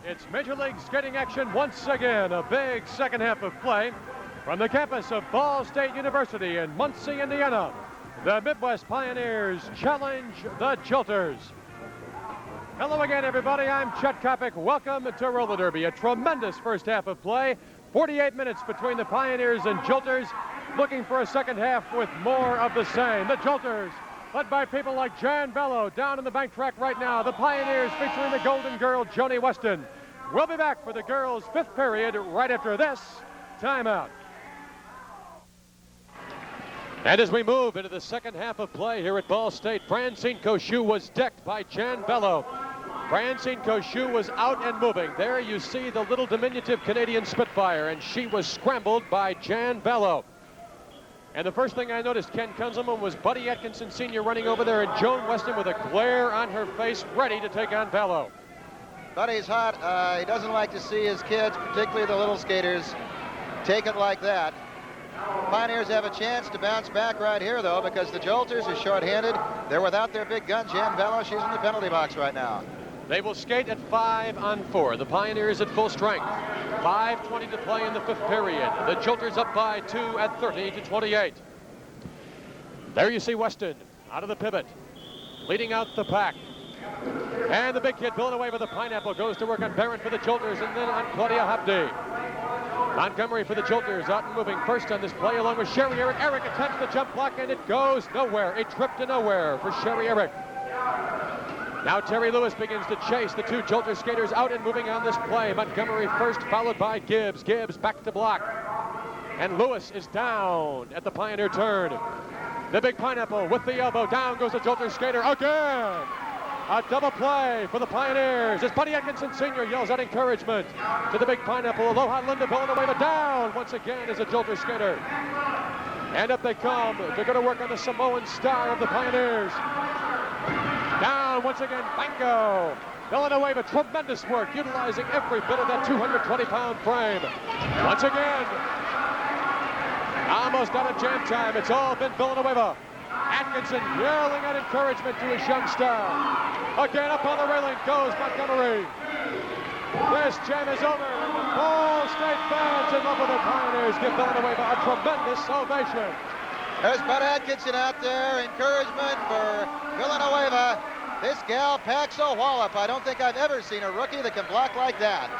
It's Major League Skating action once again. A big second half of play from the campus of Ball State University in Muncie, Indiana. The Midwest Pioneers challenge the Jolters. Hello again, everybody. I'm Chet Kopic. Welcome to Roller Derby. A tremendous first half of play. 48 minutes between the Pioneers and Jolters. Looking for a second half with more of the same. The Jolters, led by people like Jan Bello, down in the bank track right now. The Pioneers featuring the Golden Girl, Joni Weston. We'll be back for the girls' fifth period right after this timeout. And as we move into the second half of play here at Ball State, Francine Cochou was decked by Jan Bello. Francine Cochou was out and moving. There you see the little diminutive Canadian Spitfire, and she was scrambled by Jan Bello. And the first thing I noticed, Ken Kunzelman, was Buddy Atkinson Sr. running over there, and Joan Weston with a glare on her face, ready to take on Bello. Buddy's hot. He doesn't like to see his kids, particularly the little skaters, take it like that. Pioneers have a chance to bounce back right here, though, because the Jolters is shorthanded. They're without their big gun, Jan Bello. She's in the penalty box right now. They will skate at 5-on-4. The Pioneers at full strength. 5:20 to play in the fifth period. The Jolters up by 2 at 30-28. There you see Weston out of the pivot, leading out the pack. And the big kid Villanueva, the Pineapple, goes to work on Barron for the Jolters and then on Claudia Habdi. Montgomery for the Jolters, out and moving first on this play along with Sherry Eric. Eric attempts the jump block and it goes nowhere. A trip to nowhere for Sherry Eric. Now Terry Lewis begins to chase the two Jolter skaters out and moving on this play. Montgomery first, followed by Gibbs. Gibbs back to block. And Lewis is down at the Pioneer turn. The big Pineapple with the elbow. Down goes the Jolter skater again. A double play for the Pioneers as Buddy Atkinson Sr. yells out encouragement to the big Pineapple. Aloha Linda Villanueva down once again as a Jolter skater. And up they come. They're going to work on the Samoan star of the Pioneers. Down once again, Bango. Villanueva, tremendous work, utilizing every bit of that 220-pound frame. Once again, almost out of jam time. It's all been Villanueva. Atkinson yelling at encouragement to his young star. Again, up on the railing goes Montgomery. This jam is over, and the Ball State fans in love with the Pioneers give Villanueva a tremendous ovation. There's Bud Atkinson out there, encouragement for Villanueva. This gal packs a wallop. I don't think I've ever seen a rookie that can block like that.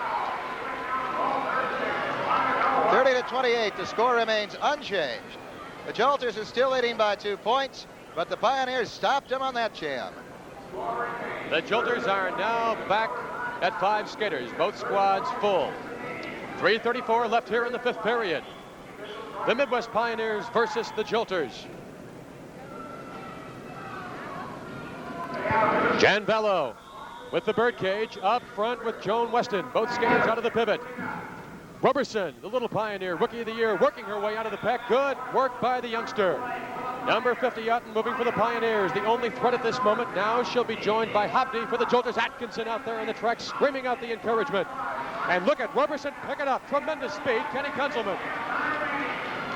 30-28, the score remains unchanged. The Jolters are still leading by 2 points, but the Pioneers stopped them on that jam. The Jolters are now back at 5 skaters, both squads full. 3:34 left here in the fifth period. The Midwest Pioneers versus the Jolters. Jan Bello with the birdcage up front with Joan Weston. Both skaters out of the pivot. Roberson, the little Pioneer, Rookie of the Year, working her way out of the pack. Good work by the youngster. Number 50 out and moving for the Pioneers. The only threat at this moment. Now she'll be joined by Habdi for the Jolters. Atkinson out there on the track screaming out the encouragement. And look at Roberson pick it up. Tremendous speed. Kenny Kunzelman.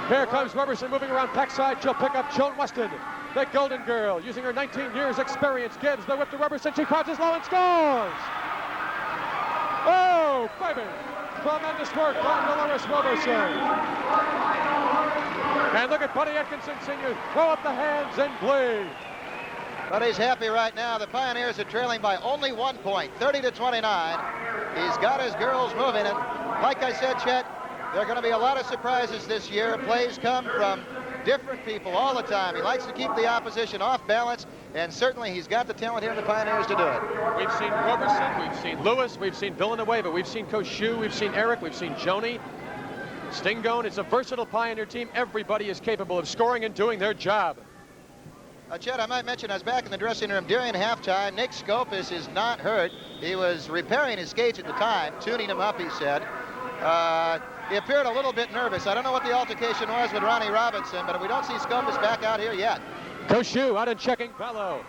Here comes Roberson moving around backside. She'll pick up Joan Weston, the Golden Girl, using her 19 years experience. Gives the whip to Roberson. She crouches low and scores. Oh, baby. Tremendous work by Dolores Roberson. And look at Buddy Atkinson Sr. throw up the hands and bleed. Buddy's happy right now. The Pioneers are trailing by only 1 point, 30-29. He's got his girls moving, and like I said, Chet, there are going to be a lot of surprises this year. Plays come from different people all the time. He likes to keep the opposition off balance, and certainly he's got the talent here in the Pioneers to do it. We've seen Roberson, we've seen Lewis, we've seen Villanueva, we've seen Cochou, we've seen Eric, we've seen Joni, Stingone. It's a versatile Pioneer team. Everybody is capable of scoring and doing their job. Chet, I might mention I was back in the dressing room during halftime. Nick Scopus is not hurt. He was repairing his skates at the time, tuning them up, he said. He appeared a little bit nervous. I don't know what the altercation was with Ronnie Robinson, but we don't see Scopus back out here yet. Cochou out and checking Bello.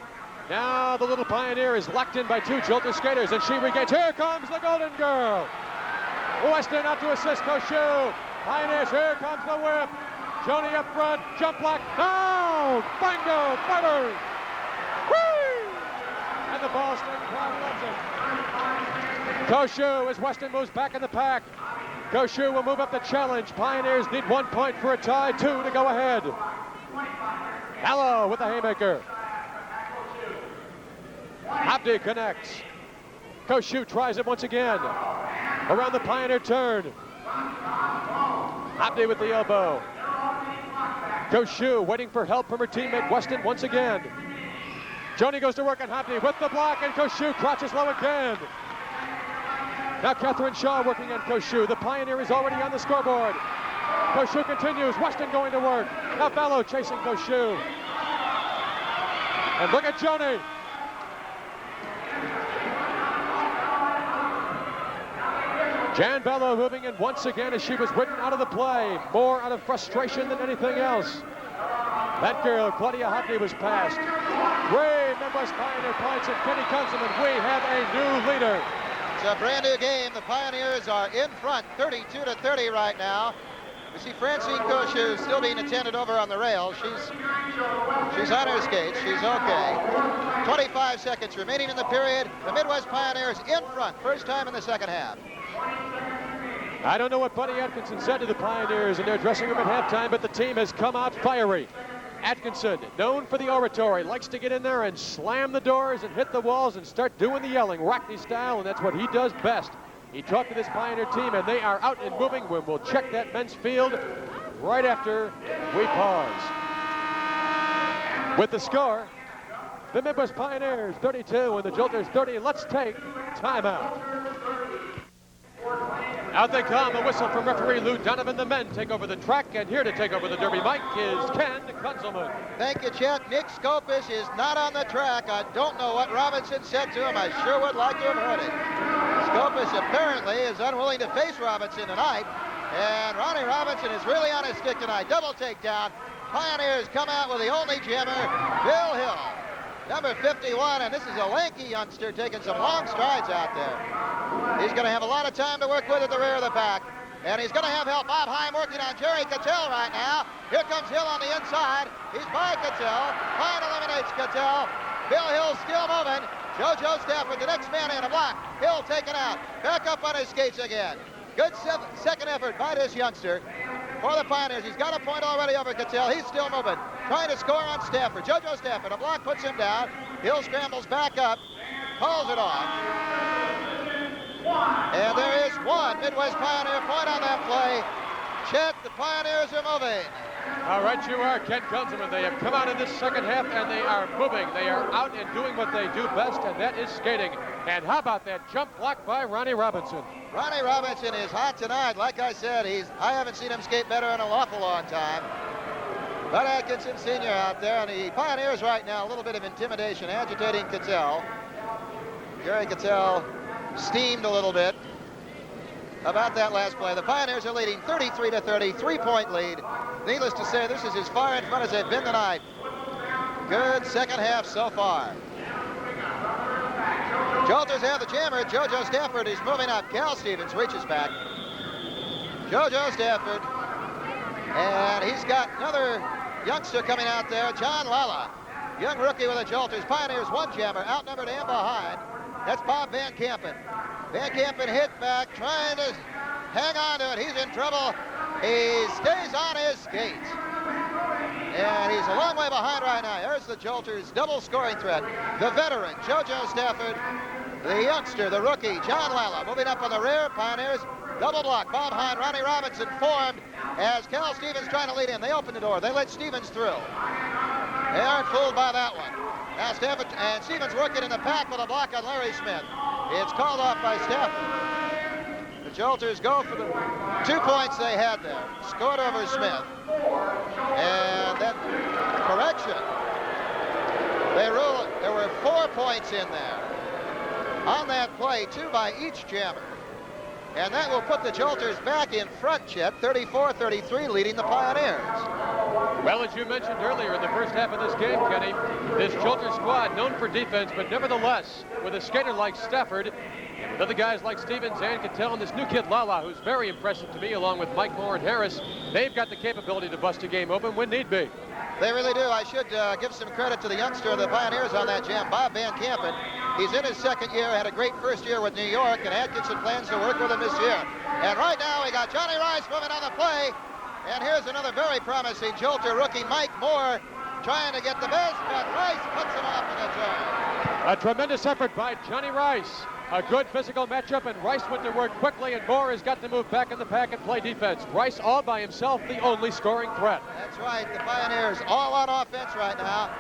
Now the little Pioneer is locked in by 2 Jolter skaters, and she regains. Here comes the Golden Girl. Weston out to assist Cochou. Pioneers, here comes the whip. Joni up front, jump block, down, bingo, fibers. Whee! And the Ball State crowd loves it. Koshu as Weston moves back in the pack. Koshu will move up the challenge. Pioneers need 1 point for a tie, 2 to go ahead. Hallow with the haymaker. Abdi connects. Koshu tries it once again. Around the Pioneer turn. Abdi with the elbow. Koshu waiting for help from her teammate Weston once again. Joni goes to work on Abdi with the block, and Koshu crouches low again. Now Catherine Shaw working on Koshu. The Pioneer is already on the scoreboard. Koshu continues. Weston going to work. Now Bello chasing Koshu. And look at Joni. Jan Bello moving in once again as she was ridden out of the play. More out of frustration than anything else. That girl, Claudia Hopney, was passed. Ray, Midwest Pioneer points, and Kenny Kunzelman. We have a new leader. It's a brand new game. The Pioneers are in front, 32-30 right now. We see Francine Koshu still being attended over on the rail. She's on her skates. She's okay. 25 seconds remaining in the period. The Midwest Pioneers in front, first time in the second half. I don't know what Buddy Atkinson said to the Pioneers in their dressing room at halftime, but the team has come out fiery. Atkinson, known for the oratory, likes to get in there and slam the doors and hit the walls and start doing the yelling, Rockney style, and that's what he does best. He talked to this Pioneer team, and they are out and moving. We'll check that men's field right after we pause. With the score, the Midwest Pioneers 32 and the Jolters 30. Let's take timeout. Out they come, a whistle from referee Lou Donovan. The men take over the track, and here to take over the Derby mic is Ken Kunzelman. Thank you, Chet. Nick Scopus is not on the track. I don't know what Robinson said to him. I sure would like to have heard it. Scopus apparently is unwilling to face Robinson tonight, and Ronnie Robinson is really on his stick tonight. Double takedown. Pioneers come out with the only jammer, Bill Hill. Number 51, and this is a lanky youngster taking some long strides out there. He's going to have a lot of time to work with at the rear of the pack. And he's going to have help. Bob Heim working on Jerry Cattell right now. Here comes Hill on the inside. He's by Cattell. Heim eliminates Cattell. Bill Hill still moving. JoJo Stafford, the next man in a block. Hill taken out. Back up on his skates again. Good second effort by this youngster. For the Pioneers, he's got a point already over Cattell. He's still moving, trying to score on Stafford. JoJo Stafford, a block puts him down. Hill scrambles back up, calls it off. And there is one Midwest Pioneer point on that play. Chet, the Pioneers are moving. All right, you are, Ken Kunzelman. They have come out in this second half, and they are moving. They are out and doing what they do best, and that is skating. And how about that jump block by Ronnie Robinson? Ronnie Robinson is hot tonight. Like I said, I haven't seen him skate better in an awful long time. Bud Atkinson Sr. out there, and the Pioneers right now, a little bit of intimidation, agitating Cattell. Jerry Cattell steamed a little bit about that last play. The Pioneers are leading 33-30, 3-point lead. Needless to say, this is as far in front as they've been tonight. Good second half so far. Jolters have the jammer. JoJo Stafford is moving up. Cal Stevens reaches back. JoJo Stafford. And he's got another youngster coming out there, John Lala. Young rookie with the Jolters. Pioneers one jammer, outnumbered and behind. That's Bob Van Kampen. Van Kampen hit back, trying to hang on to it. He's in trouble. He stays on his skates. And he's a long way behind right now. Here's the Jolters' double scoring threat. The veteran, JoJo Stafford. The youngster, the rookie, John Lala, moving up on the rear. Pioneers, double block. Bob Hine, Ronnie Robinson formed as Cal Stevens trying to lead in. They open the door. They let Stevens through. They aren't fooled by that one. Now Stafford and Stevens working in the pack with a block on Larry Smith. It's called off by Stafford. The Jolters go for the 2 points they had there. Scored over Smith. And that correction. They rule it. There were 4 points in there. On that play, 2 by each jammer. And that will put the Jolters back in front, Chet, 34-33, leading the Pioneers. Well, as you mentioned earlier in the first half of this game, Kenny, this Jolters squad known for defense, but nevertheless, with a skater like Stafford, and with other guys like Stevens and Cattell, and this new kid Lala, who's very impressive to me, along with Mike Moore and Harris, they've got the capability to bust a game open when need be. They really do. I should give some credit to the youngster of the Pioneers on that jam, Bob Van Kampen. He's in his second year, had a great first year with New York, and Atkinson plans to work with him this year. And right now we got Johnny Rice moving on the play. And here's another very promising Jolter rookie, Mike Moore, trying to get the best, but Rice puts him off in the turn. A tremendous effort by Johnny Rice. A good physical matchup, and Rice went to work quickly, and Moore has got to move back in the pack and play defense. Rice all by himself, the only scoring threat. That's right. The Pioneers all on offense right now.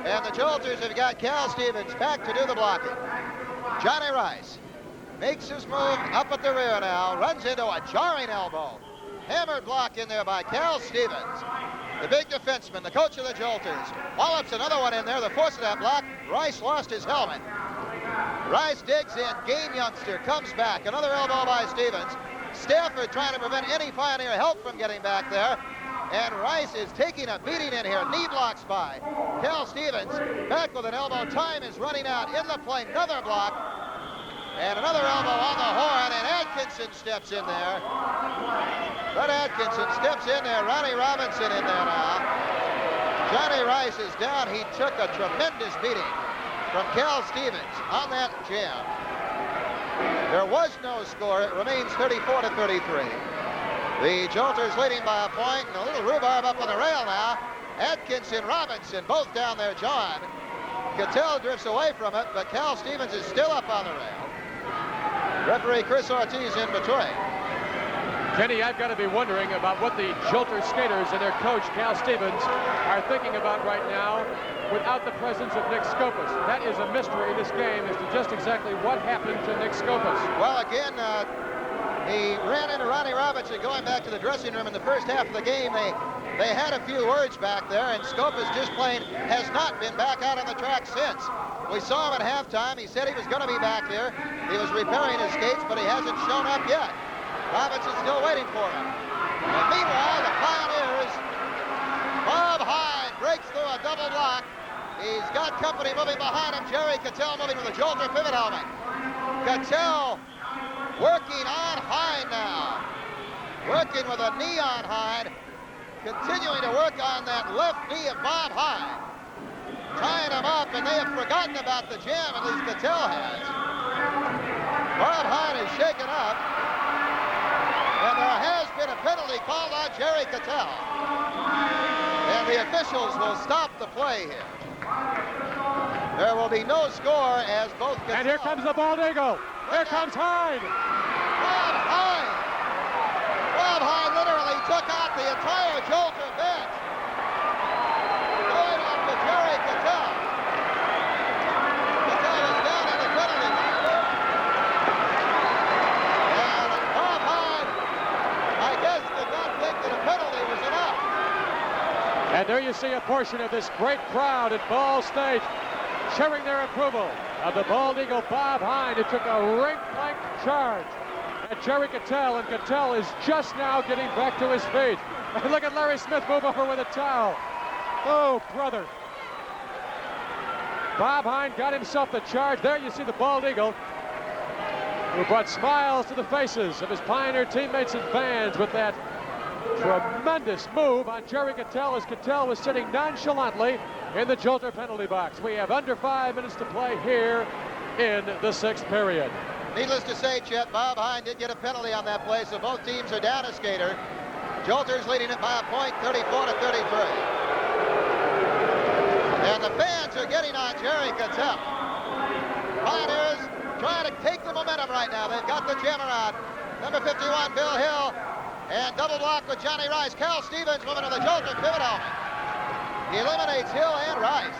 And the Jolters have got Cal Stevens back to do the blocking. Johnny Rice makes his move up at the rear now, runs into a jarring elbow. Hammered block in there by Cal Stevens. The big defenseman, the coach of the Jolters. Wallops another one in there, the force of that block. Rice lost his helmet. Rice digs in, game youngster, comes back. Another elbow by Stevens. Stafford trying to prevent any Pioneer help from getting back there. And Rice is taking a beating in here. Knee blocks by Cal Stevens. Back with an elbow. Time is running out in the play. Another block. And another elbow on the horn. And Atkinson steps in there. Fred Atkinson steps in there. Ronnie Robinson in there now. Johnny Rice is down. He took a tremendous beating from Cal Stevens on that jam. There was no score. It remains 34-33. The Jolters leading by a point, and a little rhubarb up on the rail now. Atkinson, Robinson, both down there, John. Cattell drifts away from it, but Cal Stevens is still up on the rail. Referee Chris Ortiz in between. Kenny, I've got to be wondering about what the Jolter skaters and their coach, Cal Stevens, are thinking about right now without the presence of Nick Skopas. That is a mystery in this game as to just exactly what happened to Nick Skopas. Well, again, he ran into Ronnie Robinson going back to the dressing room in the first half of the game. They had a few words back there, and Skopas just plain has not been back out on the track since. We saw him at halftime. He said he was going to be back here. He was repairing his skates, but he hasn't shown up yet. Robinson's still waiting for him. And meanwhile, the Pioneers, Bob Hyde breaks through a double block. He's got company moving behind him. Jerry Cattell moving with a Jolter pivot helmet. Cattell working on Hyde now. Working with a knee on Hyde. Continuing to work on that left knee of Bob Hyde. Tying him up, and they have forgotten about the jam, at least Cattell has. Bob Hyde is shaken up. And there has been a penalty called on Jerry Cattell. And the officials will stop the play here. There will be no score as both Cattell... And here comes the bald eagle. Here comes Hyde. Bob Hyde literally took out the entire Jolter bench. Going up to Jerry Cattell. Cattell is down in the penalty line. And Bob Hyde, I guess, did not think that a penalty was enough. And there you see a portion of this great crowd at Ball State cheering their approval of the bald eagle Bob Hyde, who took a rink-length charge at Jerry Cattell, and Cattell is just now getting back to his feet. And look at Larry Smith move over with a towel. Oh, brother. Bob Hyde got himself the charge. There you see the bald eagle, who brought smiles to the faces of his Pioneer teammates and fans with that tremendous move on Jerry Cattell as Cattell was sitting nonchalantly in the Jolter penalty box. We have under 5 minutes to play here in the 6th period. Needless to say, Chet, Bob Hyde did get a penalty on that play, so both teams are down a skater. Jolters leading it by a point, 34-33. And the fans are getting on Jerry Cattell. Pioneers trying to take the momentum right now. They've got the jammer on. Number 51, Bill Hill. And double block with Johnny Rice. Cal Stevens moving to the Jolter pivot helmet. He eliminates Hill and Rice.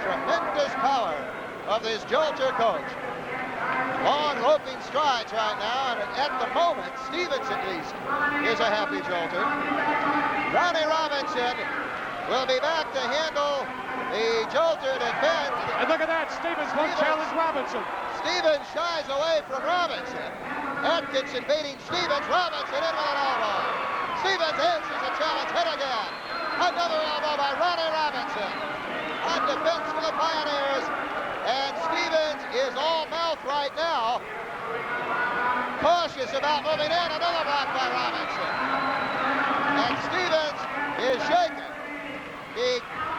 Tremendous power of this Jolter coach. Long loping strides right now, and at the moment, Stevens at least is a happy Jolter. Ronnie Robinson will be back to handle the Jolter defense. And look at that, Stevens won't challenge Robinson. Stevens shies away from Robinson. Atkinson beating Stevens. Robinson in with an elbow. Stevens answers the challenge. Hit again. Another elbow by Ronnie Robinson. On defense for the Pioneers. And Stevens is all mouth right now. Cautious about moving in. Another block by Robinson. And Stevens is shaken.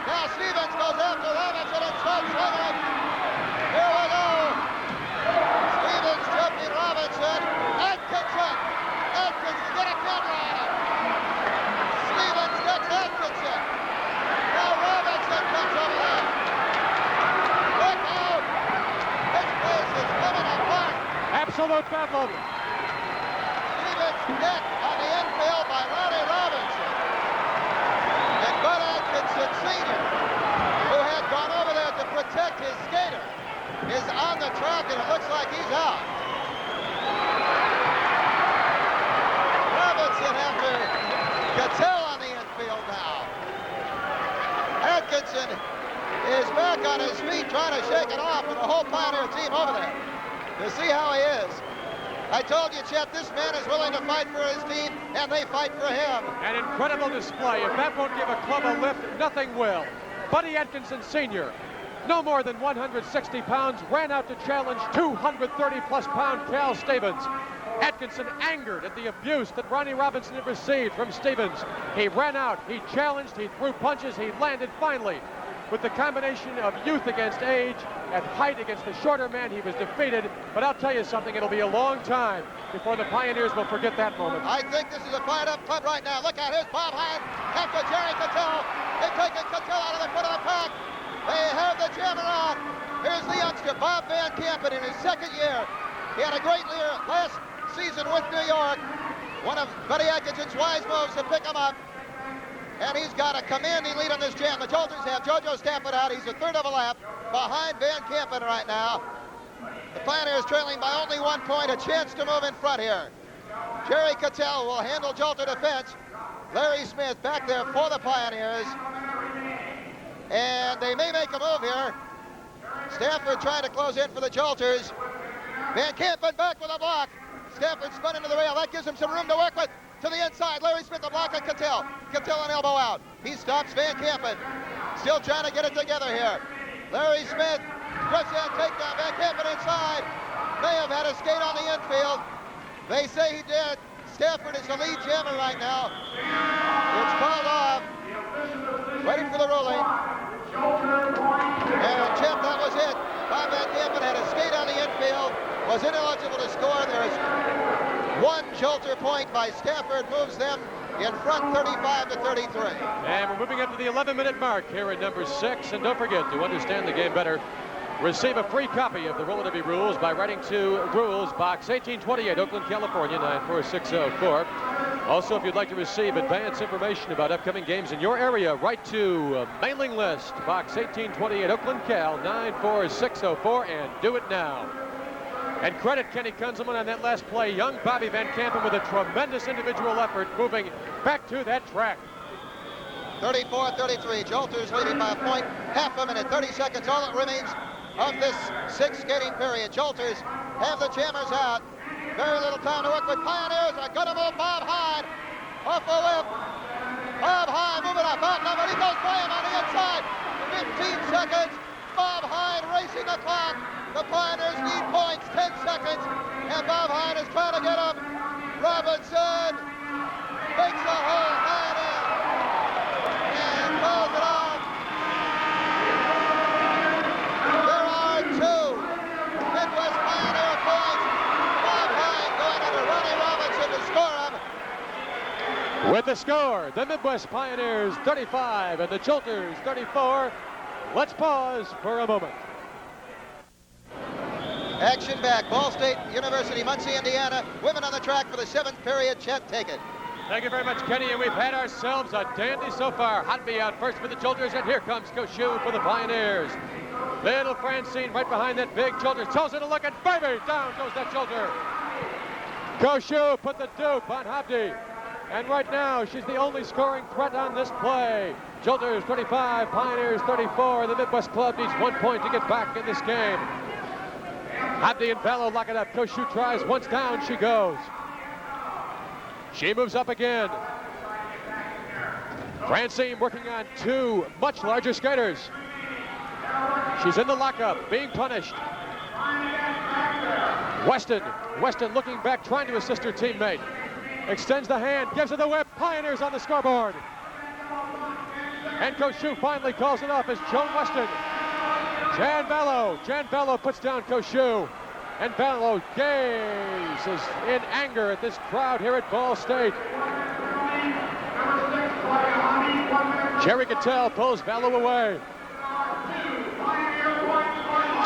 Now Stevens goes after Robinson and starts swinging. Here we go. absolute bedlam. Stevens hit on the infield by Ronnie Robinson. And Bud Atkinson Sr., who had gone over there to protect his skater, is on the track, and it looks like he's out. Robinson after Cattell on the infield now. Atkinson is back on his feet trying to shake it off, with the whole Pioneer team over there to see how he is. I told you, Chet, this man is willing to fight for his team, and they fight for him. An incredible display. If that won't give a club a lift, nothing will. Buddy Atkinson Sr., no more than 160 pounds, ran out to challenge 230-plus pound Cal Stevens. Atkinson angered at the abuse that Ronnie Robinson had received from Stevens. He ran out, he challenged, he threw punches, he landed finally. With the combination of youth against age and height against the shorter man, he was defeated. But I'll tell you something, it'll be a long time before the Pioneers will forget that moment. I think this is a fired-up club right now. Look out, here's Bob Hine after Jerry Cattell. They've taken Cattell out of the front of the pack. They have the jammer on. Here's the youngster, Bob Van Kampen, in his second year. He had a great year last season with New York. One of Buddy Atkinson's wise moves to pick him up. And he's got a commanding lead on this jam. The Jolters have JoJo Stafford out. He's a third of a lap behind Van Kampen right now. The Pioneers trailing by only 1 point. A chance to move in front here. Jerry Cattell will handle Jolter defense. Larry Smith back there for the Pioneers. And they may make a move here. Stafford trying to close in for the Jolters. Van Kampen back with a block. Stafford spun into the rail. That gives him some room to work with. To the inside, Larry Smith, the block on Cattell. Cattell an elbow out. He stops Van Kampen. Still trying to get it together here. Larry Smith, stretch that takedown. Van Kampen inside. May have had a skate on the infield. They say he did. Stafford is the lead jammer right now. It's called off. Waiting for the ruling. And Chip, that was it. Bob Van Kampen had a skate on the infield. Was ineligible to score. There's one Jolter point by Stafford, moves them in front 35 to 33. And we're moving up to the 11-minute mark here at number 6. And don't forget, to understand the game better, receive a free copy of the Roller Rules by writing to Rules, Box 1828, Oakland, California, 94604. Also, if you'd like to receive advance information about upcoming games in your area, write to Mailing List, Box 1828, Oakland, Cal, 94604, and do it now. And credit Kenny Kunzelman on that last play. Young Bobby Van Kampen with a tremendous individual effort moving back to that track. 34-33, Jolters leading by a point, half a minute, 30 seconds, all that remains of this sixth skating period. Jolters have the jammers out. Very little time to work with. Pioneers are going to move Bob Hine off the lip. Bob Hine moving up, outnumbered. He goes by him on the inside. 15 seconds. Bob Hine racing the clock. The Pioneers need points, 10 seconds, and Bob Hine is trying to get him. Robinson makes the whole line in and calls it off. There are 2 Midwest Pioneer points. Bob Hine going into Ronnie Robinson to score him. With the score, the Midwest Pioneers 35 and the Jolters 34. Let's pause for a moment. Action back. Ball State University, Muncie, Indiana. Women on the track for the 7th period. Chet, take it. Thank you very much, Kenny, and we've had ourselves a dandy so far. Hotby out first for the Jolters, and here comes Koshu for the Pioneers. Little Francine right behind that big Jolters. Tells it a look, and baby, down goes that Jolter. Koshu put the dupe on Hotby. And right now, she's the only scoring threat on this play. Jolters 35, Pioneers 34. The Midwest Club needs 1 point to get back in this game. Hotby and Bello lock it up. Koshu tries. Once down, she goes. She moves up again. Francine working on 2 much larger skaters. She's in the lockup, being punished. Weston looking back, trying to assist her teammate. Extends the hand, gives her the whip. Pioneers on the scoreboard. And Koshu finally calls it off as Joan Weston. Jan Bello puts down Koshu. And Bello gazes in anger at this crowd here at Ball State. Jerry Cattell pulls Bello away.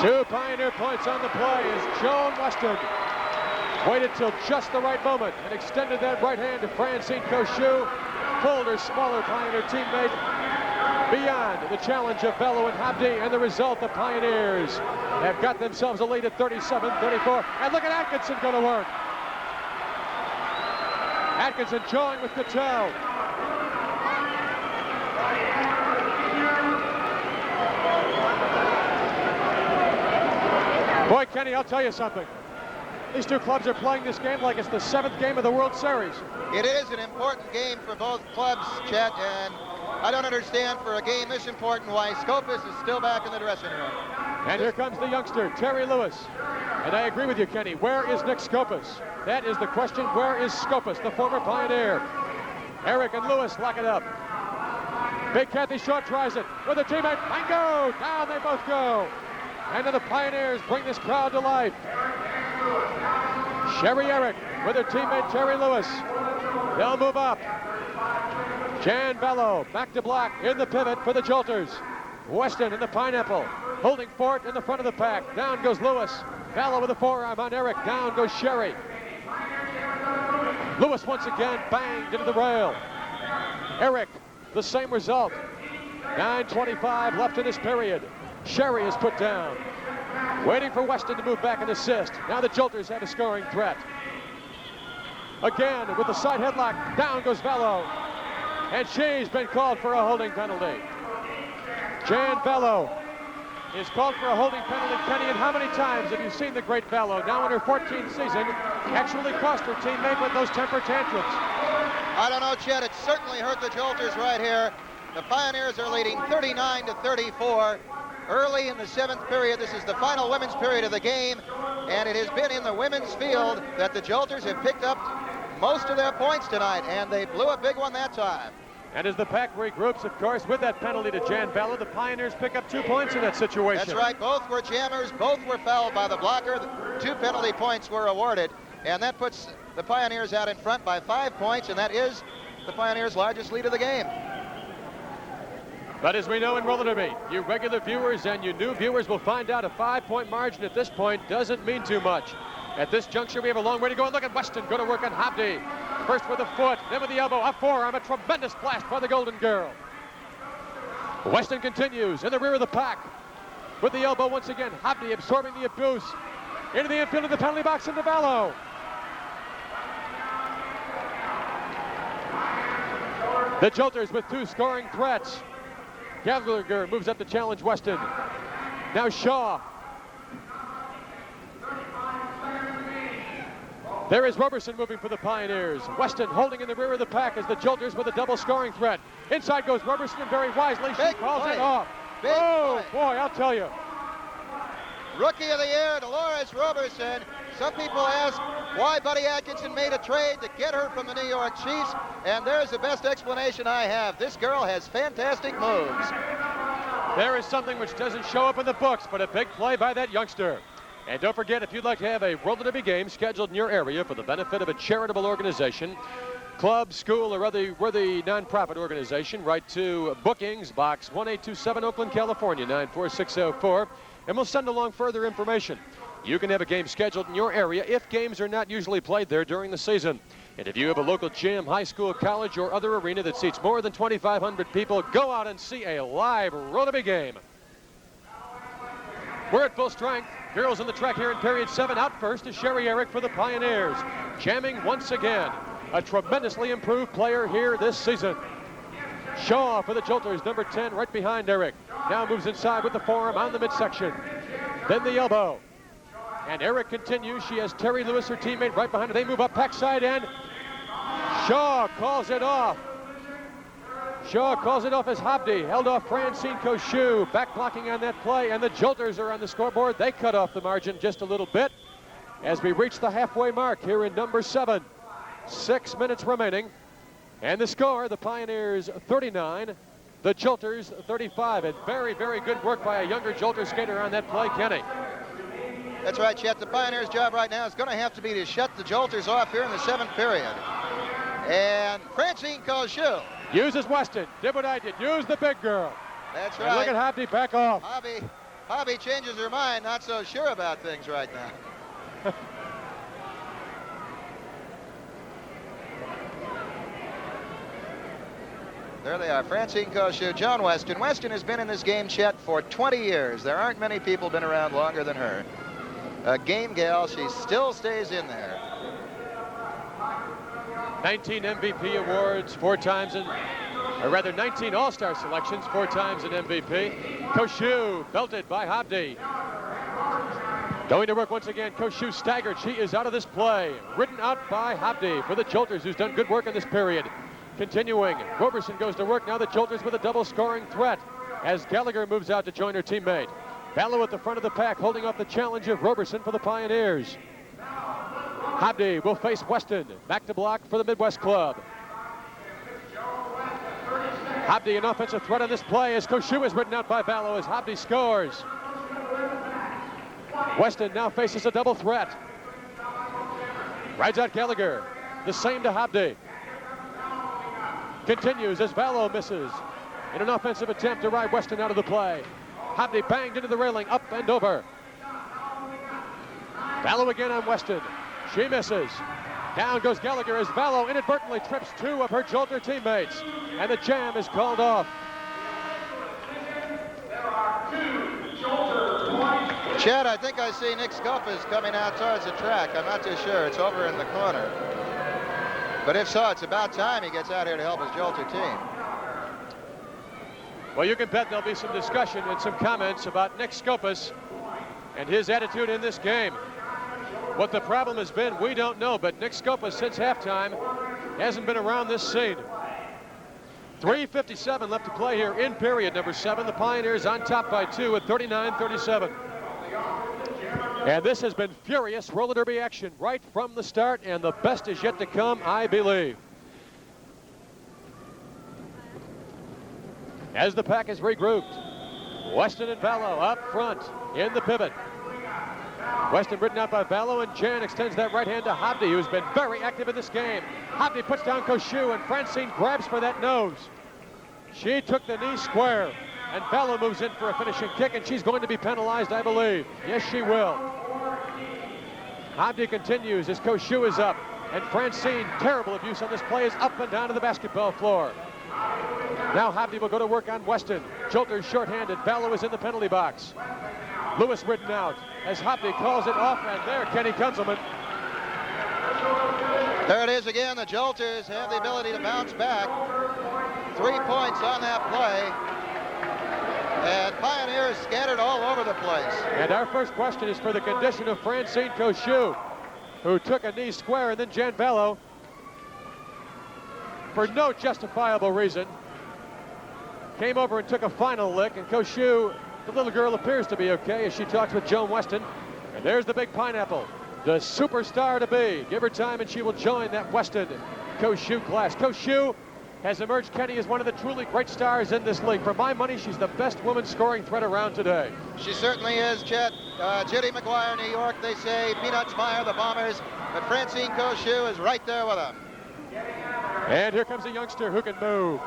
2 Pioneer points on the play as Joan Weston Waited till just the right moment and extended that right hand to Francine Cochou. Pulled her smaller Pioneer teammate beyond the challenge of Bello and Habdi, and the result, the Pioneers have got themselves a lead at 37-34. And look at Atkinson going to work. Atkinson jawing with Cattell. Boy, Kenny, I'll tell you something. These two clubs are playing this game like it's the 7th game of the World Series. It is an important game for both clubs, Chet, and I don't understand for a game this important why Scopus is still back in the dressing room. And here comes the youngster, Terry Lewis. And I agree with you, Kenny. Where is Nick Scopus? That is the question. Where is Scopus, the former Pioneer? Eric and Lewis lock it up. Big Kathy Shaw tries it with a teammate. Bingo! Down they both go. And then the Pioneers bring this crowd to life. Sherry Eric with her teammate Terry Lewis. They'll move up. Jan Bello back to black in the pivot for the Jolters. Weston in the pineapple, holding fort in the front of the pack. Down goes Lewis. Bello with a forearm on Eric. Down goes Sherry. Lewis once again banged into the rail. Eric, the same result. 9:25 left in this period. Sherry is put down. Waiting for Weston to move back and assist. Now the Jolters have a scoring threat. Again with the side headlock. Down goes Bello. And she's been called for a holding penalty. Jan Bello is called for a holding penalty. Kenny, and how many times have you seen the great Bello, now in her 14th season, actually cost her teammate with those temper tantrums? I don't know, Chet. It certainly hurt the Jolters right here. The Pioneers are leading 39-34. Early in the 7th period, this is the final women's period of the game, and it has been in the women's field that the Jolters have picked up most of their points tonight, and they blew a big one that time. And as the pack regroups, of course, with that penalty to Jan Bello, the Pioneers pick up 2 points in that situation. That's right. Both were jammers. Both were fouled by the blocker. 2 penalty points were awarded, and that puts the Pioneers out in front by 5 points, and that is the Pioneers' largest lead of the game. But as we know in roller derby, you regular viewers and you new viewers will find out a 5-point margin at this point doesn't mean too much. At this juncture, we have a long way to go. And look at Weston go to work on Habdi. First with the foot, then with the elbow, a forearm, a tremendous blast by the Golden Girl. Weston continues in the rear of the pack. With the elbow once again, Habdi absorbing the abuse. Into the infield of the penalty box into Bello. The Jolters with 2 scoring threats. Gallagher moves up to challenge Weston. Now Shaw. There is Roberson moving for the Pioneers. Weston holding in the rear of the pack as the Jolters with a double scoring threat. Inside goes Roberson, and very wisely she calls it off. Oh, boy, I'll tell you. Rookie of the year, Dolores Roberson. Some people ask why Buddy Atkinson made a trade to get her from the New York Chiefs, and there's the best explanation I have. This girl has fantastic moves. There is something which doesn't show up in the books, but a big play by that youngster. And don't forget, if you'd like to have a roller derby game scheduled in your area for the benefit of a charitable organization, club, school, or other worthy nonprofit organization, write to Bookings, Box 1827, Oakland, California, 94604, and we'll send along further information. You can have a game scheduled in your area if games are not usually played there during the season. And if you have a local gym, high school, college, or other arena that seats more than 2,500 people, go out and see a live roller derby game. We're at full strength. Girls on the track here in period 7. Out first is Sherry Eric for the Pioneers. Jamming once again. A tremendously improved player here this season. Shaw for the Jolters, number 10, right behind Eric. Now moves inside with the forearm on the midsection. Then the elbow. And Eric continues. She has Terry Lewis, her teammate, right behind her. They move up pack side end. Shaw calls it off. Shaw calls it off as Habdi held off Francine Cochou. Back blocking on that play, and the Jolters are on the scoreboard. They cut off the margin just a little bit as we reach the halfway mark here in number 7. 6 minutes remaining. And the score, the Pioneers 39, the Jolters 35. And very, very good work by a younger Jolter skater on that play, Kenny. That's right, Chet. The Pioneers' job right now is going to have to be to shut the Jolters off here in the 7th period. And Francine Cochou uses Weston. Did what I did. Use the big girl. That's right. And look at Habdi back off. Habdi changes her mind. Not so sure about things right now. There they are, Francine Kosciu, Joan Weston. Weston has been in this game, Chet, for 20 years. There aren't many people been around longer than her. A game gal, she still stays in there. 19 MVP awards, 4 times in, or rather 19 All-Star selections, 4 times in MVP. Kosciu belted by Habdi. Going to work once again, Kosciu staggered. She is out of this play. Ridden out by Habdi for the Jolters, who's done good work in this period. Continuing, Roberson goes to work. Now the Jolters with a double scoring threat as Gallagher moves out to join her teammate. Ballo at the front of the pack, holding off the challenge of Roberson for the Pioneers. Habdi will face Weston. Back to block for the Midwest club. Habdi an offensive threat on this play as Kosciu is ridden out by Ballo as Habdi scores. Weston now faces a double threat. Rides out Gallagher. The same to Habdi. Continues as Ballo misses in an offensive attempt to ride Weston out of the play. Habdi banged into the railing, up and over. Ballo again on Weston. She misses. Down goes Gallagher as Ballo inadvertently trips 2 of her Jolter teammates. And the jam is called off. Chad, I think I see Nick Scopas coming out towards the track. I'm not too sure. It's over in the corner. But if so, it's about time he gets out here to help his Jolter team. Well, you can bet there'll be some discussion and some comments about Nick Scopas and his attitude in this game. What the problem has been, we don't know, but Nick Scopas since halftime hasn't been around this scene. 3:57 left to play here in period number 7. The Pioneers on top by 2 at 39-37. And this has been furious roller derby action right from the start, and the best is yet to come, I believe. As the pack is regrouped, Weston and Ballo up front in the pivot. Weston ridden out by Ballo, and Jan extends that right hand to Habdi, who's been very active in this game. Habdi puts down Kosciu, and Francine grabs for that nose. She took the knee square, and Ballo moves in for a finishing kick, and she's going to be penalized, I believe. Yes, she will. Habdi continues as Kosciu is up, and Francine, terrible abuse on this play, is up and down to the basketball floor. Now Habdi will go to work on Weston. Jolter's shorthanded. Ballo is in the penalty box. Lewis ridden out as Habdi calls it off, and there Kenny Kunzelman. There it is again. The Jolters have the ability to bounce back. 3 points on that play. And Pioneers scattered all over the place. And our first question is for the condition of Francine Kosciu, who took a knee square, and then Jan Ballo, for no justifiable reason, came over and took a final lick, and Kosciu, the little girl, appears to be okay as she talks with Joan Weston. And there's the big pineapple, the superstar to be. Give her time and she will join that Weston Kosciu class. Kosciu has emerged, Kenny, as one of the truly great stars in this league. For my money, she's the best woman scoring threat around today. She certainly is, Chet. Judy McGuire, New York, they say. Peanuts Meyer, the Bombers. But Francine Kosciu is right there with them. And here comes a youngster who can move.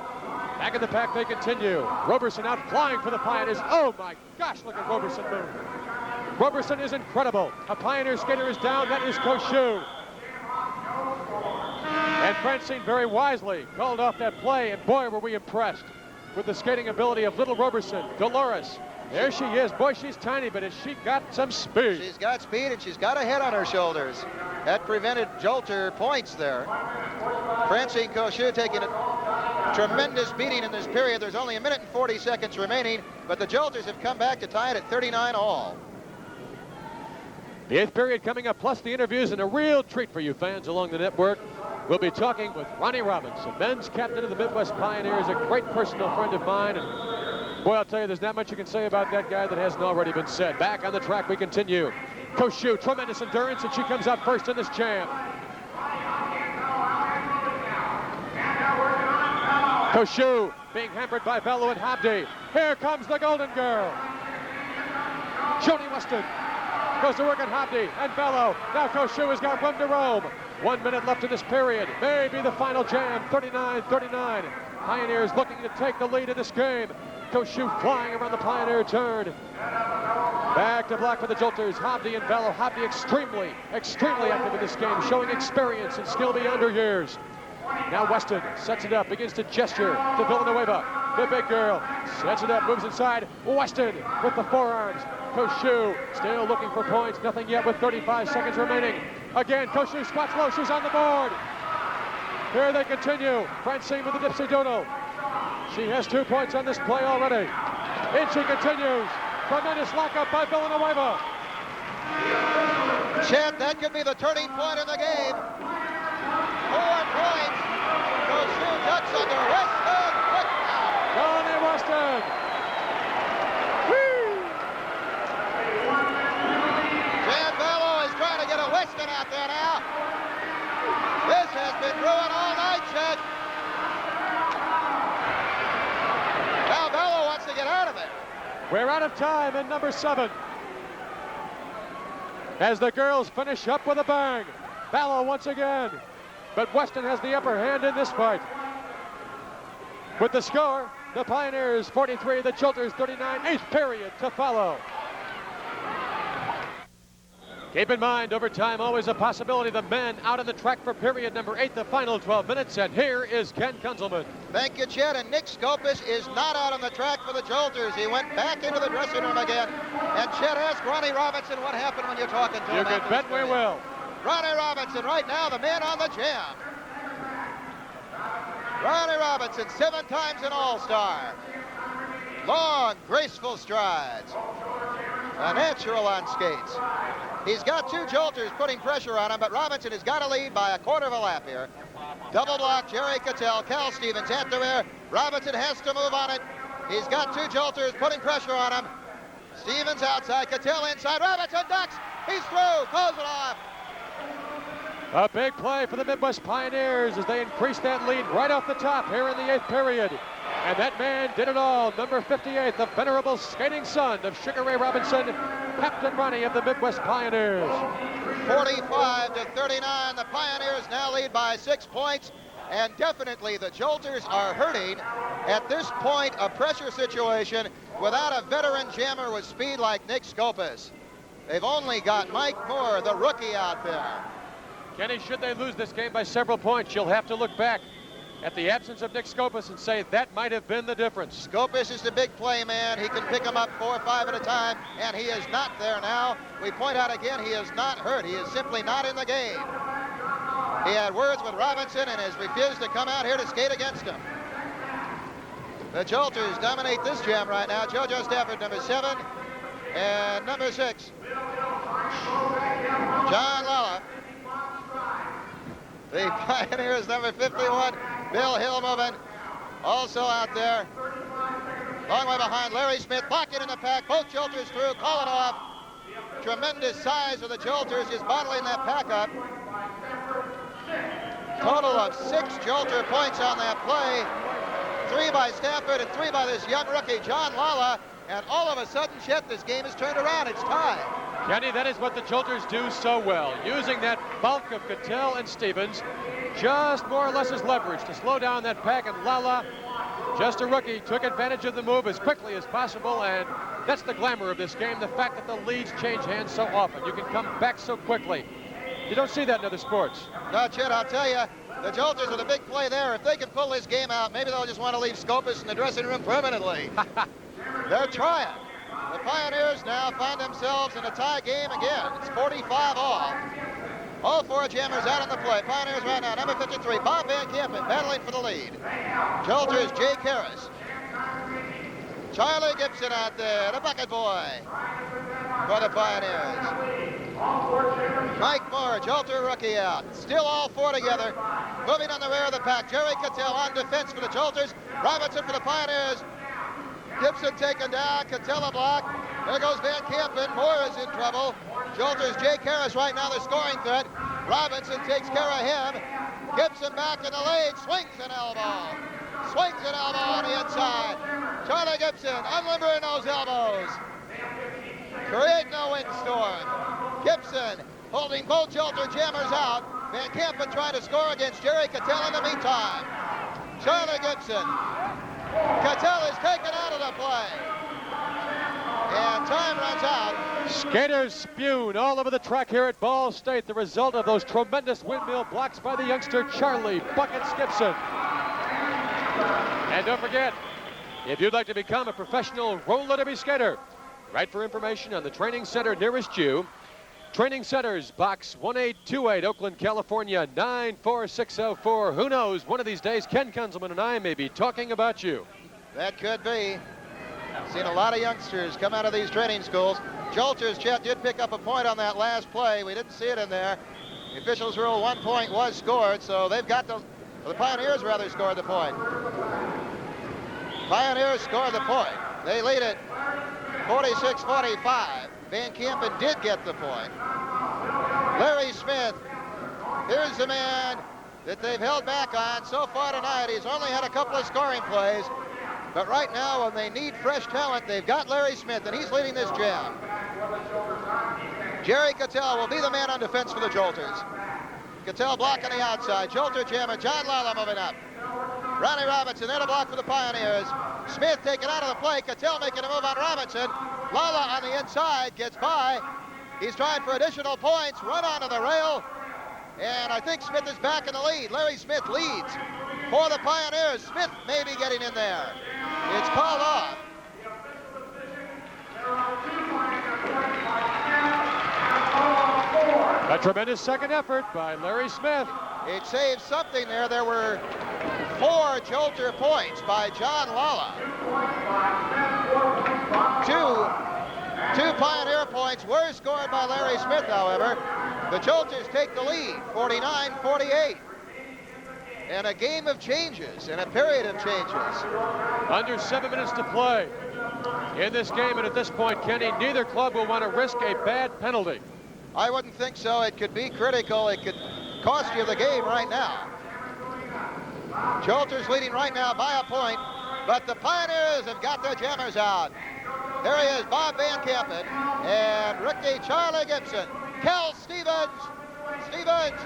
Back in the pack, they continue. Roberson out flying for the Pioneers. Oh my gosh, look at Roberson move. Roberson is incredible. A Pioneer skater is down. That is Kosciu. And Francine very wisely called off that play, and boy, were we impressed with the skating ability of little Roberson. Dolores, there she is. Boy, she's tiny, but has she got some speed? She's got speed, and she's got a head on her shoulders. That prevented Jolter points there. Francine Kosciu taking a tremendous beating in this period. There's only 1 minute and 40 seconds remaining, but the Jolters have come back to tie it at 39 all. The 8th period coming up, plus the interviews, and a real treat for you fans along the network. We'll be talking with Ronnie Robbins, the men's captain of the Midwest Pioneers, a great personal friend of mine. And boy, I'll tell you, there's not much you can say about that guy that hasn't already been said. Back on the track, we continue. Kosciu, tremendous endurance, and she comes out first in this jam. Kosciu being hampered by Ballo and Habdi. Here comes the Golden Girl. Joni Weston goes to work on Habdi and Ballo. Now Kosciu has got room to roam. 1 minute left in this period. Maybe the final jam, 39-39. Pioneers looking to take the lead in this game. Kosciu flying around the Pioneer turn. Back to block for the Jolters. Habdi and Ballo. Habdi extremely active in this game, showing experience and skill beyond her years. Now Weston sets it up, begins to gesture to Villanueva. The big girl sets it up, moves inside. Weston with the forearms. Koshu still looking for points. Nothing yet with 35 seconds remaining. Again, Koshu squats low. She's on the board. Here they continue. Francine with the Dipsy Doodle. She has 2 points on this play already. And she continues. Tremendous lockup by Villanueva. Chet, that could be the turning point in the game. 4 points. Koshu ducks under Weston. Johnny Weston. Jan Vallow is trying to get a Weston out there now. This has been brewing all night, Chet. Now Vallow wants to get out of it. We're out of time in number 7. As the girls finish up with a bang. Vallow once again. But Weston has the upper hand in this fight. With the score, the Pioneers 43, the Jolters 39, 8th period to follow. Keep in mind, overtime always a possibility. The men out on the track for period number 8, the final 12 minutes, and here is Ken Kunzelman. Thank you, Chet, and Nick Scopus is not out on the track for the Jolters. He went back into the dressing room again, and Chet asked Ronnie Robinson what happened when you're talking to him. You can bet we will. Ronnie Robinson right now, the man on the jam. Ronnie Robinson, 7 times an All-Star. Long, graceful strides. A natural on skates. He's got 2 Jolters putting pressure on him, but Robinson has got to lead by a quarter of a lap here. Double block, Jerry Cattell, Cal Stevens at the rear. Robinson has to move on it. He's got 2 Jolters putting pressure on him. Stevens outside, Cattell inside. Robinson ducks. He's through. Close it off. A big play for the Midwest Pioneers as they increase that lead right off the top here in the 8th period. And that man did it all. Number 58, the venerable skating son of Sugar Ray Robinson, Captain Ronnie of the Midwest Pioneers. 45-39. The Pioneers now lead by 6 points. And definitely the Jolters are hurting at this point, a pressure situation without a veteran jammer with speed like Nick Scopus. They've only got Mike Moore, the rookie, out there. Kenny, should they lose this game by several points, you'll have to look back at the absence of Nick Scopus and say that might have been the difference. Scopus is the big play man. He can pick them up 4 or 5 at a time, and he is not there now. We point out again, he is not hurt. He is simply not in the game. He had words with Robinson and has refused to come out here to skate against him. The Jolters dominate this jam right now. JoJo Stafford, number 7, and number 6, John Lala. The Pioneers, number 51, Bill Hill moving. Also out there, long way behind, Larry Smith, blocking in the pack. Both Jolters through, call it off. Tremendous size of the Jolters is bottling that pack up. Total of 6 Jolter points on that play. 3 by Stafford and 3 by this young rookie, John Lala. And all of a sudden, Chet, this game has turned around. It's tied. Kenny, that is what the Jolters do so well, using that bulk of Cattell and Stevens just more or less as leverage to slow down that pack, and Lala, just a rookie, took advantage of the move as quickly as possible, and that's the glamour of this game, the fact that the leads change hands so often. You can come back so quickly. You don't see that in other sports. No, Chet, I'll tell you, the Jolters with a big play there. If they can pull this game out, maybe they'll just want to leave Scopus in the dressing room permanently. They're trying. The Pioneers now find themselves in a tie game again. It's 45 all. All 4 jammers out on the play. Pioneers right now, number 53, Bob Van Kampen battling for the lead. Jolters, Jake Harris. Charlie Gibson out there, the bucket boy for the Pioneers. Mike Moore, Jolter rookie out. Still all 4 together. Moving on the rear of the pack. Jerry Cattell on defense for the Jolters. Robinson for the Pioneers. Gibson taken down, Cattell a block. There goes Van Kampen. Moore is in trouble. Jolters, Jake Harris right now the scoring threat. Robinson takes care of him. Gibson back in the lane, swings an elbow. Swings an elbow on the inside. Charlie Gibson unlimbering those elbows. Creating a windstorm. Gibson holding both Jolter jammers out. Van Kampen trying to score against Jerry Cattell in the meantime. Charlie Gibson. Cattell is taken out of the play. And time runs out. Skaters spewed all over the track here at Ball State, the result of those tremendous windmill blocks by the youngster Charlie Buckets Gibson. And don't forget, if you'd like to become a professional roller derby skater, write for information on the training center nearest you. Training Centers, Box 1828, Oakland, California, 94604. Who knows, one of these days, Ken Kunzelman and I may be talking about you. That could be. Seen a lot of youngsters come out of these training schools. Jolters, Chet, did pick up a point on that last play. We didn't see it in there. The officials rule 1 point was scored, so they've got the Pioneers rather scored the point. Pioneers scored the point. They lead it 46-45. Van Campen did get the point. Larry Smith, here's the man that they've held back on so far tonight. He's only had a couple of scoring plays, but right now when they need fresh talent, they've got Larry Smith, and he's leading this jam. Jerry Cattell will be the man on defense for the Jolters. Cattell blocking the outside. Jolter jammer. John Lala moving up. Ronnie Robinson there to block for the Pioneers. Smith taken out of the play. Cattell making a move on Robinson. Lala on the inside gets by. He's trying for additional points. Run onto the rail. And I think Smith is back in the lead. Larry Smith leads for the Pioneers. Smith may be getting in there. It's called off. A tremendous second effort by Larry Smith. It saved something there. There were 4 Jolter points by John Lala. Two Pioneer points were scored by Larry Smith, however. The Jolters take the lead, 49-48. And a game of changes, and a period of changes. Under 7 minutes to play in this game, and at this point, Kenny, neither club will want to risk a bad penalty. I wouldn't think so. It could be critical. It could cost you the game right now. Jolters leading right now by a point, but the Pioneers have got their jammers out. There he is, Bob Van Campen, and Ricky Charlie Gibson. Cal Stevens. Stevens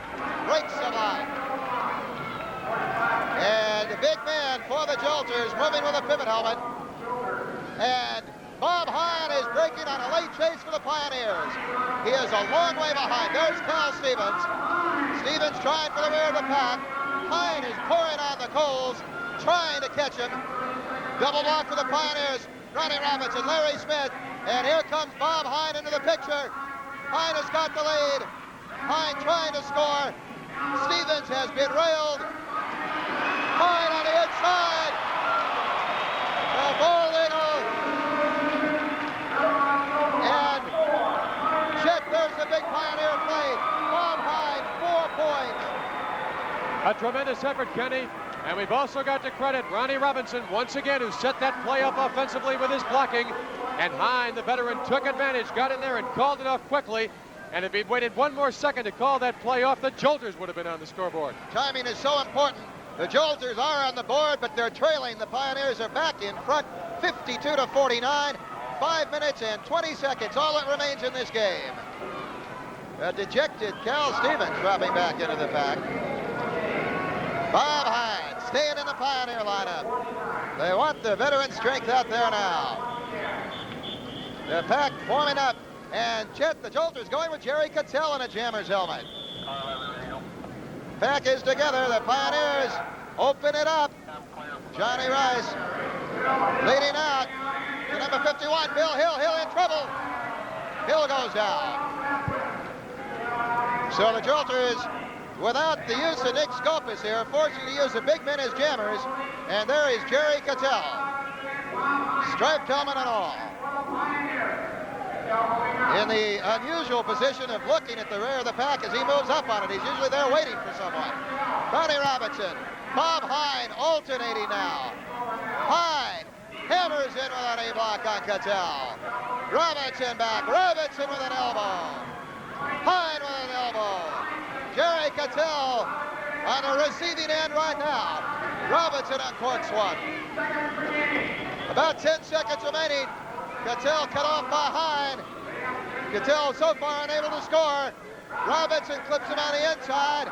breaks the line. And the big man for the Jolters moving with a pivot helmet. And Bob Hine is breaking on a late chase for the Pioneers. He is a long way behind. There's Cal Stevens. Stevens trying for the rear of the pack. Hine is pouring on the coals, trying to catch him. Double block for the Pioneers. Ronnie Robinson, Larry Smith, and here comes Bob Hine into the picture. Hine has got the lead. Hine trying to score. Stevens has been railed. Hine on the inside. The ball eagle. And Chet, there's the big Pioneer play. Bob Hine, 4 points. A tremendous effort, Kenny. And we've also got to credit Ronnie Robinson, once again, who set that play up offensively with his blocking. And Hine, the veteran, took advantage, got in there and called it off quickly. And if he'd waited 1 more second to call that play off, the Jolters would have been on the scoreboard. Timing is so important. The Jolters are on the board, but they're trailing. The Pioneers are back in front, 52-49. 5 minutes and 20 seconds, all that remains in this game. A dejected Cal Stevens dropping back into the pack. Bob Hine staying in the Pioneer lineup. They want the veteran strength out there now. The pack forming up, and Chet, the Jolters going with Jerry Cattell in a Jammers helmet. Pack is together. The Pioneers open it up. Johnny Rice leading out to number 51, Bill Hill. Hill in trouble. Hill goes down. So the Jolters, without the use of Nick Scopus here, forced to use the big men as jammers. And there is Jerry Cattell. Striped helmet and all. In the unusual position of looking at the rear of the pack as he moves up on it. He's usually there waiting for someone. Ronnie Robinson, Bob Hine alternating now. Hine hammers in with an A-block on Cattell. Robinson back. Robinson with an elbow. Hine with an elbow. Jerry Cattell on the receiving end right now. Robinson uncorks one. About 10 seconds remaining. Cattell cut off by Hine. Cattell so far unable to score. Robinson clips him on the inside.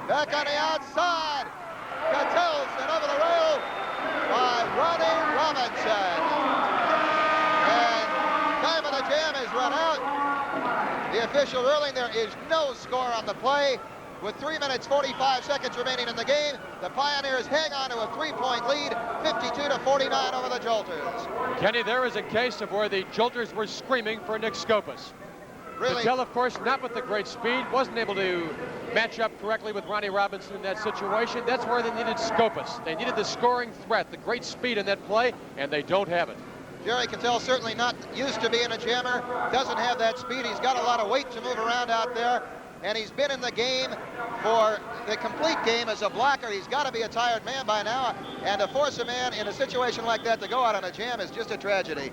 Back on the outside. Cattell sent over the rail by Ronnie Robinson. And time of the jam is official ruling. There is no score on the play. With 3 minutes 45 seconds remaining in the game, the Pioneers hang on to a 3-point lead, 52-49 over the Jolters. Kenny, there is a case of where the Jolters were screaming for Nick Skopas. Really? Patel, of course, not with the great speed, wasn't able to match up correctly with Ronnie Robinson in that situation. That's where they needed Skopas. They needed the scoring threat, the great speed in that play, and they don't have it. Jerry Cattell certainly not used to being a jammer, doesn't have that speed. He's got a lot of weight to move around out there, and he's been in the game for the complete game as a blocker. He's got to be a tired man by now, and to force a man in a situation like that to go out on a jam is just a tragedy.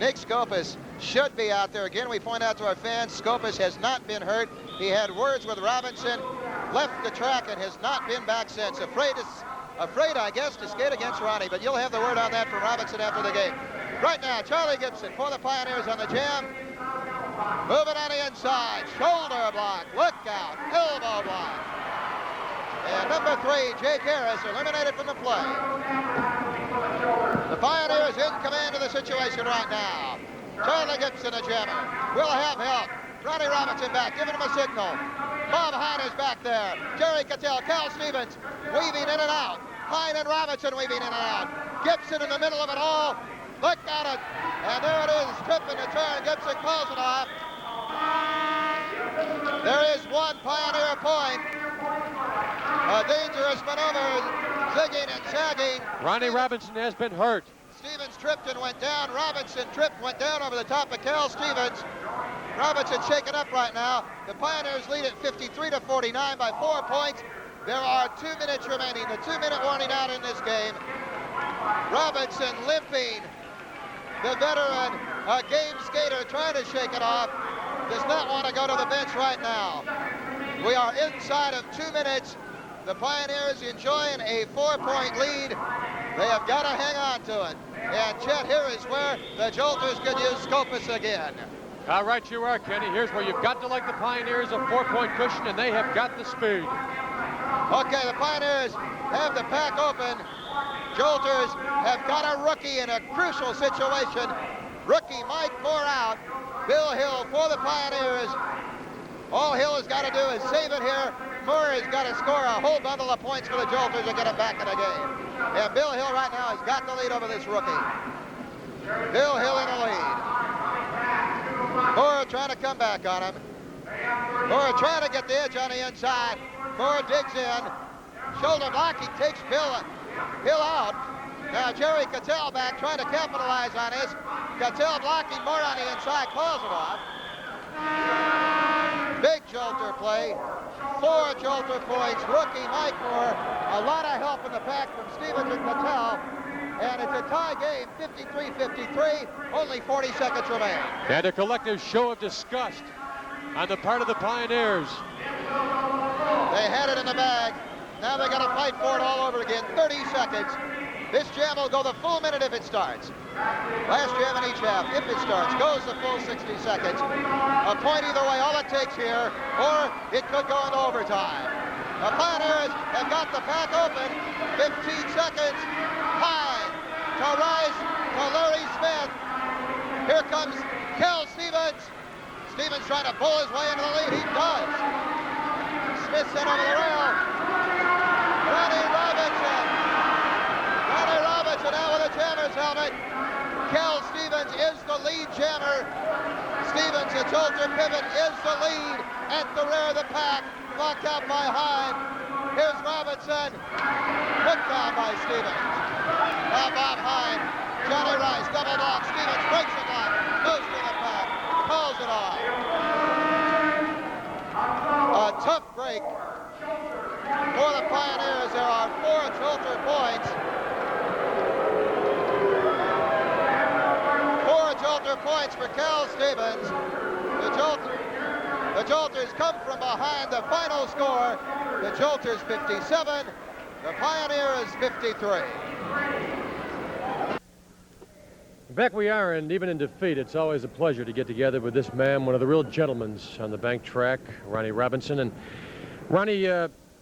Nick Skopas should be out there. Again, we point out to our fans, Skopas has not been hurt. He had words with Robinson, left the track, and has not been back since. Afraid, I guess, to skate against Ronnie, but you'll have the word on that from Robinson after the game. Right now, Charlie Gibson for the Pioneers on the jam. Moving on the inside, shoulder block, look out, elbow block. And number 3, Jake Harris, eliminated from the play. The Pioneers in command of the situation right now. Charlie Gibson, a jammer, will have help. Ronnie Robinson back, giving him a signal. Bob Hine is back there. Jerry Cattell, Cal Stevens weaving in and out. Hine and Robinson weaving in and out. Gibson in the middle of it all. Look at it. And there it is, tripping the turn. Gibson calls it off. There is one Pioneer point. A dangerous maneuver, zigging and zagging. Ronnie Robinson has been hurt. Stevens tripped and went down. Robinson tripped, went down over the top of Cal Stevens. Robinson shaken up right now. The Pioneers lead at 53-49 by 4 points. There are 2 minutes remaining. The 2-minute warning out in this game. Robinson limping. The veteran, a game skater trying to shake it off, does not want to go to the bench right now. We are inside of 2 minutes. The Pioneers enjoying a 4-point lead. They have got to hang on to it. And Chet, here is where the Jolters could use Skopas again. All right, you are, Kenny. Here's where you've got to like the Pioneers, a 4-point cushion, and they have got the speed. Okay, the Pioneers have the pack open. Jolters have got a rookie in a crucial situation. Rookie Mike Moore out. Bill Hill for the Pioneers. All Hill has got to do is save it here. Moore has got to score a whole bundle of points for the Jolters to get him back in the game. And Bill Hill right now has got the lead over this rookie. Bill Hill in the lead. Moore trying to come back on him. Moore trying to get the edge on the inside. Moore digs in. Shoulder block, he takes Hill out. Now Jerry Cattell back trying to capitalize on this. Cattell blocking Moore on the inside, calls it off. Big Jolter play. 4 Jolter points. Rookie Mike Moore. A lot of help in the pack from Stevens and Cattell. And it's a tie game, 53-53. Only 40 seconds remain. And a collective show of disgust on the part of the Pioneers. They had it in the bag. Now they got to fight for it all over again. 30 seconds. This jam will go the full minute if it starts. Last jam in each half, if it starts, goes the full 60 seconds. A point either way, all it takes here, or it could go into overtime. The Pioneers have got the pack open. 15 seconds. High to Rice to Larry Smith. Here comes Cal Stevens. Stevens trying to pull his way into the lead. He does. Smith sent over the rail. Ronnie Robinson. Ronnie Robinson out with a jammer's helmet. Cal Stevens is the lead jammer. Stevens, the Jolter pivot, is the lead at the rear of the pack. Blocked out by Hine. Here's Robinson. Put down by Stevens. Now Bob Hine. Johnny Rice, double block. Stevens breaks the block. Goes to the pack. Calls it off. A tough break for the Pioneers. There are 4 Jolter points. 4 Jolter points for Cal Stevens. The Jolters come from behind. The final score, the Jolters 57, the Pioneers 53. Back we are, and even in defeat, it's always a pleasure to get together with this man, one of the real gentlemen on the bank track, Ronnie Robinson. And Ronnie,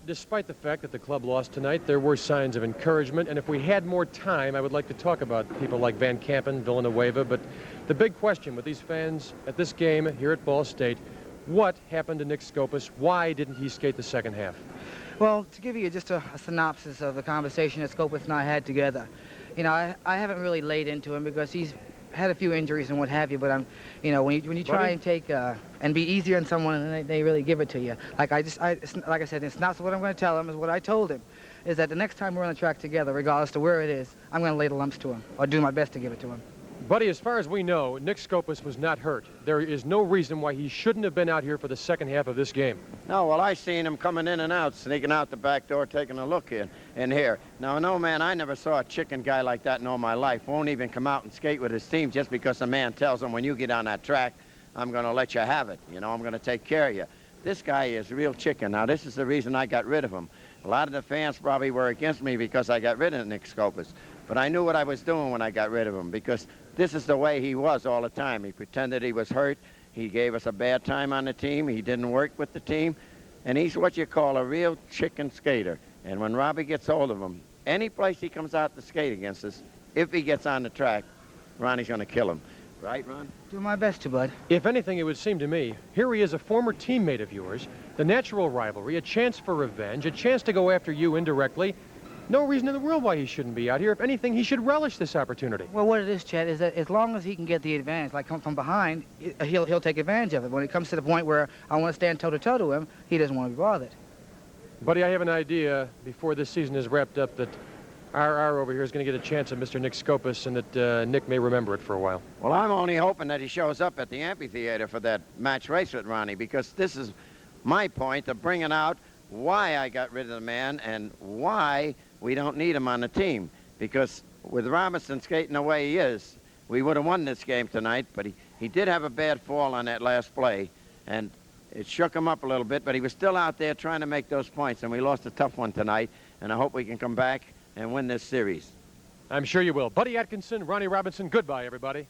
despite the fact that the club lost tonight, there were signs of encouragement. And if we had more time, I would like to talk about people like Van Kampen, Villanueva. But the big question with these fans at this game here at Ball State, What happened to Nick Scopus? Why didn't he skate the second half? Well, to give you just a synopsis of the conversation that Scopus and I had together, you know, I haven't really laid into him because he's had a few injuries and what have you, but you know, when you try and take and be easier on someone and they really give it to you. Like I said, it's not what I'm going to tell him, is what I told him, is that the next time we're on the track together, regardless to where it is, I'm going to lay the lumps to him or do my best to give it to him. Buddy, as far as we know, Nick Scopus was not hurt. There is no reason why he shouldn't have been out here for the second half of this game. No, well, I seen him coming in and out, sneaking out the back door, taking a look in here. Now, no, man, I never saw a chicken guy like that in all my life. Won't even come out and skate with his team just because the man tells him, when you get on that track, I'm going to let you have it. You know, I'm going to take care of you. This guy is real chicken. Now, this is the reason I got rid of him. A lot of the fans probably were against me because I got rid of Nick Scopus. But I knew what I was doing when I got rid of him, because this is the way he was all the time. He pretended he was hurt. He gave us a bad time on the team. He didn't work with the team. And he's what you call a real chicken skater. And when Robbie gets hold of him, any place he comes out to skate against us, if he gets on the track, Ronnie's going to kill him. Right, Ron? Do my best to, Bud. If anything, it would seem to me, here he is, a former teammate of yours, the natural rivalry, a chance for revenge, a chance to go after you indirectly. No reason in the world why he shouldn't be out here. If anything, he should relish this opportunity. Well, what it is, Chet, is that as long as he can get the advantage, like come from behind, he'll take advantage of it. When it comes to the point where I want to stand toe-to-toe to him, he doesn't want to be bothered. Buddy, I have an idea before this season is wrapped up that RR over here is going to get a chance at Mr. Nick Scopus, and that Nick may remember it for a while. Well, I'm only hoping that he shows up at the amphitheater for that match race with Ronnie, because this is my point of bringing out why I got rid of the man and why we don't need him on the team. Because with Robinson skating the way he is, we would have won this game tonight, but he did have a bad fall on that last play, and it shook him up a little bit, but he was still out there trying to make those points, and we lost a tough one tonight, and I hope we can come back and win this series. I'm sure you will. Buddy Atkinson, Ronnie Robinson, goodbye, everybody.